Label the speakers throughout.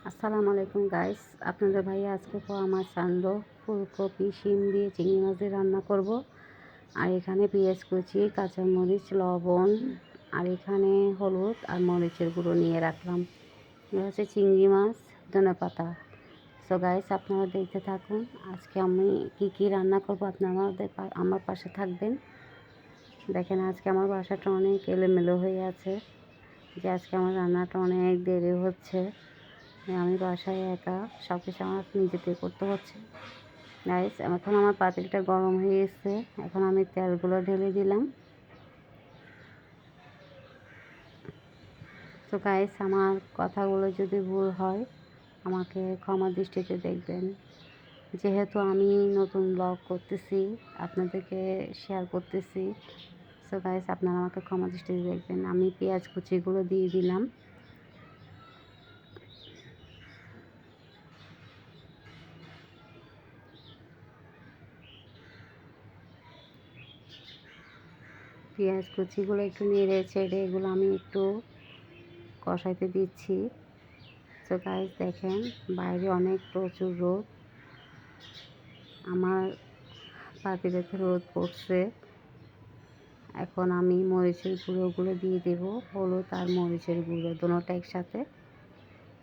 Speaker 1: আসসালামু আলাইকুম গাইস, আপনাদের ভাইয়া আজকে পোয়া মাছ আনলো। ফুলকপি শিম দিয়ে চিংড়ি মাছ দিয়ে রান্না করব। আর এখানে পেঁয়াজ কুচি, কাঁচামরিচ, লবণ আর এখানে হলুদ আর মরিচের গুঁড়ো নিয়ে রাখলাম। এটা হচ্ছে চিংড়ি মাছ, ধনেপাতা। সো গাইস, আপনারা দেখতে থাকুন আজকে আমি কি রান্না করব। আপনারা আমার পাশে থাকবেন। দেখেন আজকে আমার বাসাটা অনেক এলোমেলো হয়ে আছে, যে আজকে আমার রান্নাটা অনেক দেরি হচ্ছে। আমি বাসায় একা, সব কিছু আমার নিজেদের করতে হচ্ছে। গাইস, এখন আমার পাতিলটা গরম হয়ে গেছে। এখন আমি তেলগুলো ঢেলে দিলাম। তো গাইস, আমার কথাগুলো যদি ভুল হয় আমাকে ক্ষমা দৃষ্টিতে দেখবেন, যেহেতু আমি নতুন ব্লগ করতেছি, আপনাদেরকে শেয়ার করতেছি। সো গাইস, আপনারা আমাকে ক্ষমা দৃষ্টিতে দেখবেন। আমি পেঁয়াজ কুচিগুলো দিয়ে দিলাম। পেঁয়াজ কুচিগুলো একটু নেড়ে চেড়ে এগুলো আমি একটু কষাইতে দিচ্ছি। তো গাইস দেখেন, বাইরে অনেক প্রচুর রোদ, আমার পাতিলেতে রোদ পড়ছে। এখন আমি মরিচের গুঁড়োগুলো দিয়ে দেব, হলুদ আর মরিচের গুঁড়ো দুটোটা একসাথে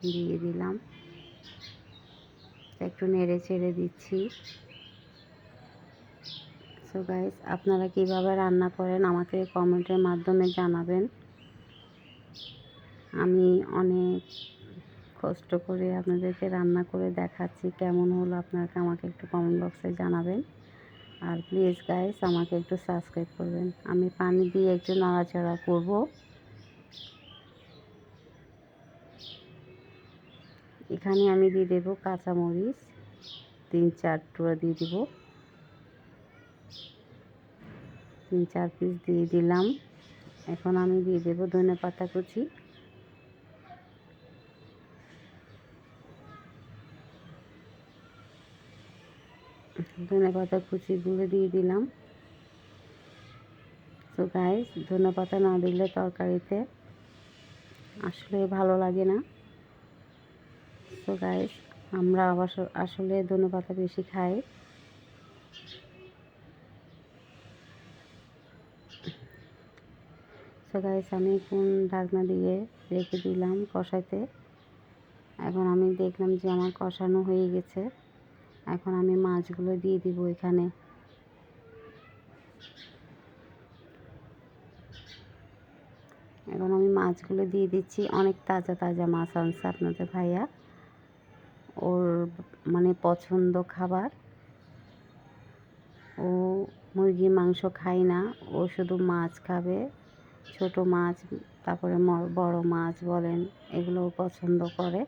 Speaker 1: দিয়ে দিলাম। একটু নেড়ে চেড়ে দিচ্ছি। সো গাইস, আপনারা কিভাবে রান্না করেন আমাকে কমেন্টের মাধ্যমে জানাবেন। আমি অনেক কষ্ট করে আপনাদেরকে রান্না করে দেখাচ্ছি, কেমন হলো আপনারা আমাকে একটু কমেন্ট বক্সে জানাবেন। আর প্লিজ গাইস, আমাকে একটু সাবস্ক্রাইব করবেন। আমি পানি দিয়ে একটু নাড়াচাড়া করব। এখানে আমি দিয়ে দেবো কাঁচামরিচ 3-4 টুকরো দিয়ে দিব, 3-4 পিস দিয়ে দিলাম। এখন আমি দিয়ে দেবো ধনেপাতা কুচি, ধনেপাতা কুচিগুলো দিয়ে দিলাম। তো গাইস, ধনেপাতা না দিলে তরকারিতে আসলে ভালো লাগে না। তো গাইস, আমরা আসলে ধনেপাতা বেশি খাই। তো গাইস, আমি কোন ঢাকনা দিয়ে রেখে দিলাম কষাইতে। এখন আমি দেখলাম যে আমার কষানো হয়ে গেছে। এখন আমি মাছগুলো দিয়ে দিব এখানে। এখন আমি মাছগুলো দিয়ে দিচ্ছি। অনেক তাজা তাজা মাছ আনছে আপনাদের ভাইয়া, ওর মানে পছন্দ খাবার। ও মুরগির মাংস খায় না, ও শুধু মাছ খাবে। ছোট মাছ, তারপরে বড় মাছ বলেন, এগুলো পছন্দ করে।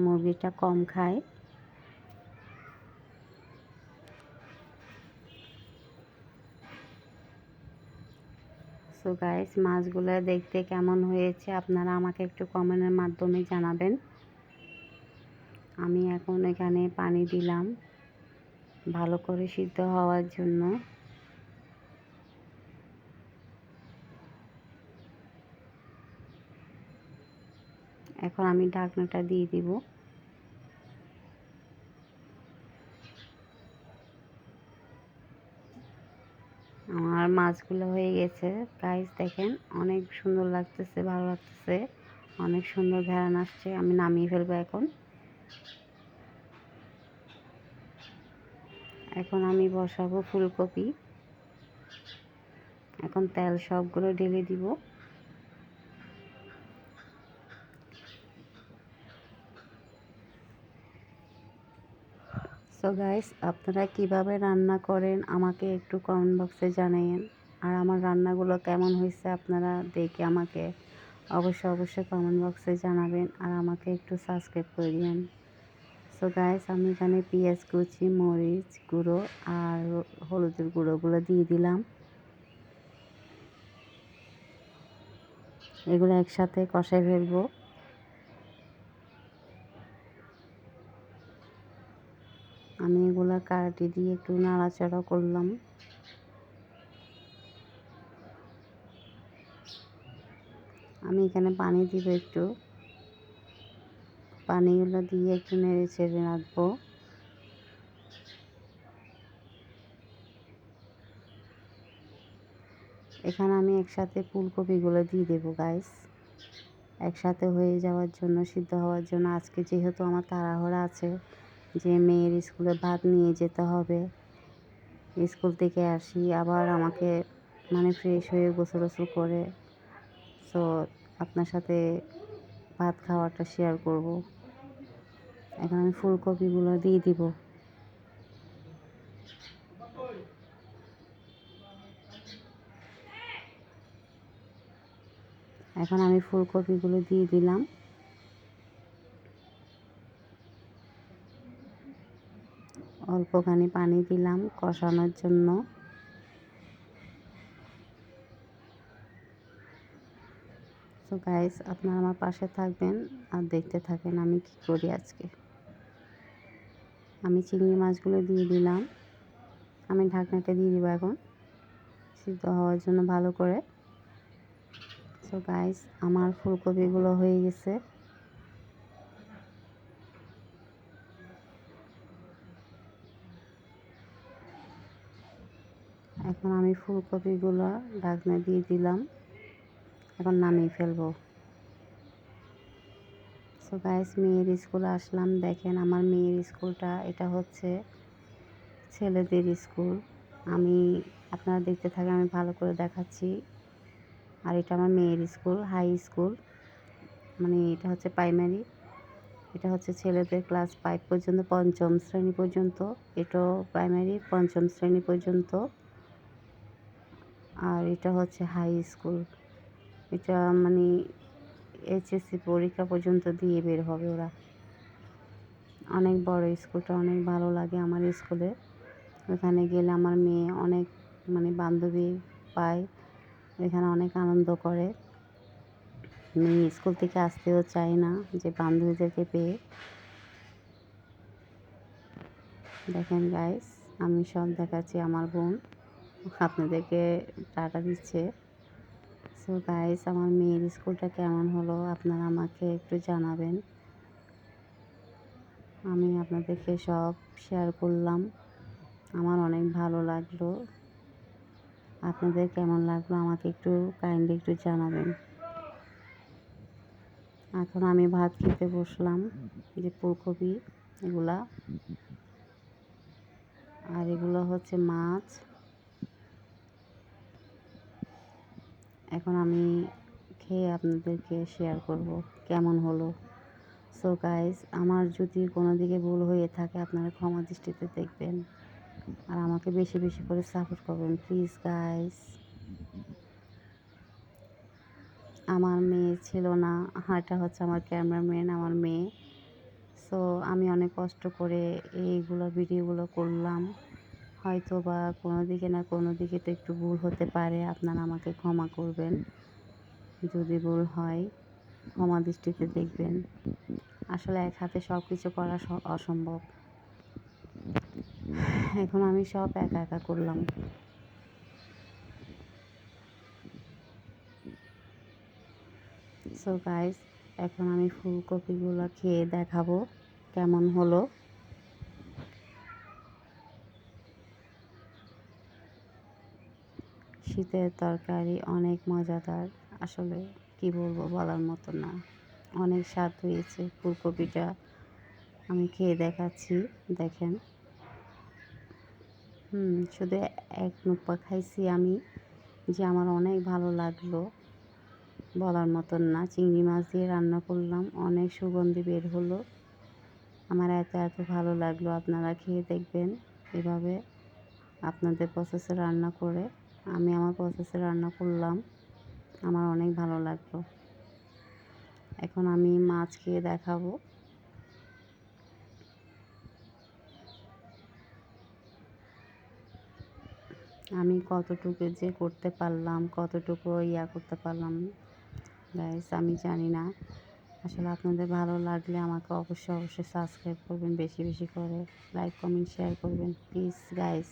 Speaker 1: মুরগিটা কম খায়। সো গাইস, মাছগুলো দেখতে কেমন হয়েছে আপনারা আমাকে একটু কমেন্টের মাধ্যমে জানাবেন। আমি এখন এখানে পানি দিলাম ভালো করে সিদ্ধ হওয়ার জন্য। এখন আমি ঢাকনাটা দিয়ে দিব। আমার মাছগুলো হয়ে গেছে। গাইস দেখেন, অনেক সুন্দর লাগতেছে, ভালো লাগতেছে, অনেক সুন্দর ঘ্রাণ আসছে। আমি নামিয়ে ফেলবো এখন। এখন আমি বসাবো ফুলকপি। এখন তেল সবগুলো ঢেলে দিব। সো গাইস, আপনারা কিভাবে রান্না করেন আমাকে একটু কমেন্ট বক্সে জানাবেন। আর আমার রান্নাগুলো কেমন হয়েছে আপনারা দেখে আমাকে অবশ্যই কমেন্ট বক্সে জানাবেন। আর আমাকে একটু সাবস্ক্রাইব করে দিন। সো গাইস, আমি এখানে পেঁয়াজ কুচি, মরিচ গুঁড়ো আর হলুদের গুঁড়োগুলো দিয়ে দিলাম। এগুলো একসাথে কষাই ফেলবো। আমি এগুলো কাঁটি দিয়ে একটু নাড়াচাড়া করলাম। আমি এখানে পানি দিব একটু। পানিগুলো দিয়ে একটু নেড়ে চেড়ে রাখবো। এখানে আমি একসাথে ফুলকপিগুলো দিয়ে দেবো গাইস, একসাথে হয়ে যাওয়ার জন্য, সিদ্ধ হওয়ার জন্য। আজকে যেহেতু আমার তাড়াহুড়া আছে যে মেয়ের স্কুলে ভাত নিয়ে যেতে হবে, স্কুল থেকে আসি আবার আমাকে মানে ফ্রেশ হয়ে গোসল করে সো আপনার সাথে ভাত খাওয়াটা শেয়ার করব। এখন আমি ফুলকপিগুলো দিয়ে দিব। এখন আমি ফুলকপিগুলো দিয়ে দিলাম। অল্পখানি পানি দিলাম কষানোর জন্য। তো গাইস, আপনারা আমার পাশে থাকবেন আর দেখতে থাকেন আমি কি করি আজকে। আমি চিংড়ি মাছগুলো দিয়ে দিলাম। আমি ঢাকনাটা দিয়ে দিব এখন সিদ্ধ হওয়ার জন্য ভালো করে। তো গাইস, আমার ফুলকপিগুলো হয়ে গেছে। এখন আমি ফুলকপিগুলো ঢাকনা দিয়ে দিলাম, এখন নামিয়ে ফেলবো। সো গাইস, মেয়ের স্কুলে আসলাম। দেখেন আমার মেয়ের স্কুলটা, এটা হচ্ছে ছেলেদের স্কুল। আমি আপনারা দেখতে থাকেন, আমি ভালো করে দেখাচ্ছি। আর এটা আমার মেয়ের স্কুল, হাই স্কুল, মানে এটা হচ্ছে প্রাইমারি। এটা হচ্ছে ছেলেদের ক্লাস 5 পর্যন্ত, 5ম শ্রেণী পর্যন্ত। এটাও প্রাইমারি 5ম শ্রেণী পর্যন্ত। আর এটা হচ্ছে হাই স্কুল। এটা মানে এইচএসসি পরীক্ষা পর্যন্ত দিয়ে বের হবে ওরা। অনেক বড় স্কুলটা, অনেক ভালো লাগে আমার স্কুলে। ওখানে গেলে আমার মেয়ে অনেক মানে বান্ধবী পায়, এখানে অনেক আনন্দ করে। মেয়ে স্কুল থেকে আসতেও চায় না যে বান্ধবীদেরকে পেয়ে। দেখেন গাইস, আমি সব দেখাচ্ছি, আমার বোন আপনাদেরকে টাটা দিচ্ছে। সো গাইস, আমার মেয়ের স্কুলটা কেমন হলো আপনারা আমাকে একটু জানাবেন। আমি আপনাদেরকে সব শেয়ার করলাম। আমার অনেক ভালো লাগলো। আপনাদের কেমন লাগলো আমাকে একটু কাইন্ডলি একটু জানাবেন। এখন আমি ভাত খেতে বসলাম। যে ফুলকপি এগুলা, আর এগুলো হচ্ছে মাছ। এখন আমি খেয়ে আপনাদেরকে শেয়ার করব কেমন হলো। সো গাইস, আমার যদি কোনো দিকে ভুল হয়ে থাকে আপনারা ক্ষমা দৃষ্টিতে দেখবেন, আর আমাকে বেশি বেশি করে সাপোর্ট করবেন প্লিজ গাইস। আমার মেয়ে ছিল না, এটা হচ্ছে আমার ক্যামেরাম্যান, আমার মেয়ে। সো আমি অনেক কষ্ট করে এইগুলো ভিডিওগুলো করলাম। হয়তো বা কোনো দিকে না কোনো দিকে তো একটু ভুল হতে পারে, আপনারা আমাকে ক্ষমা করবেন। যদি ভুল হয় ক্ষমা দৃষ্টিতে দেখবেন। আসলে এক হাতে সব কিছু করা অসম্ভব। এখন আমি সব একা একা করলাম। সো গাইস, এখন আমি ফুলকপিগুলো খেয়ে দেখাবো কেমন হলো। শীতের তরকারি অনেক মজাদার, আসলে কি বলবো, বলার মতো না। অনেক স্বাদ হয়েছে ফুলকপিটা। আমি খেয়ে দেখাচ্ছি, দেখেন। শুধু এক মুখা খাইছি আমি, যে আমার অনেক ভালো লাগলো, বলার মতন না। চিংড়ি মাছ দিয়ে রান্না করলাম, অনেক সুগন্ধি বের হলো। আমার এত এত ভালো লাগলো। আপনারা খেয়ে দেখবেন এভাবে আপনাদের প্রসেসে রান্না করে। আমি আমার প্রসেসে রান্না করলাম, আমার অনেক ভালো লাগলো। এখন আমি মাছ খেয়ে দেখাবো। আমি কতটুকু যে করতে পারলাম, কতটুকু করতে পারলাম গাইস, আমি জানি না। আসলে আপনাদের ভালো লাগলে আমাকে অবশ্যই অবশ্যই সাবস্ক্রাইব করবেন, বেশি বেশি করে লাইক কমেন্ট শেয়ার করবেন প্লিজ গাইস।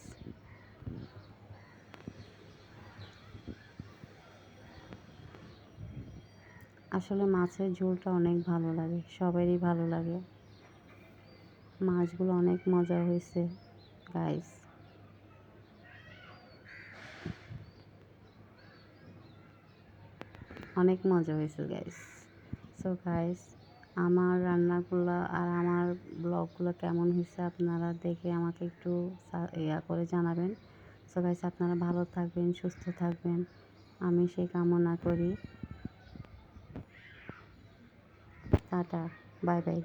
Speaker 1: আসলে মাছের ঝোলটা অনেক ভালো লাগে, সবারই ভালো লাগে। মাছগুলো অনেক মজা হয়েছে গাইস। অনেক মজা হয়েছে গাইস। সো গাইস, আমার রান্নাগুলো আর আমার ব্লগগুলো কেমন হয়েছে আপনারা দেখে আমাকে একটু করে জানাবেন। সো গাইস, আপনারা ভালো থাকবেন, সুস্থ থাকবেন, আমি সেই কামনা করি। Tata, bye bye.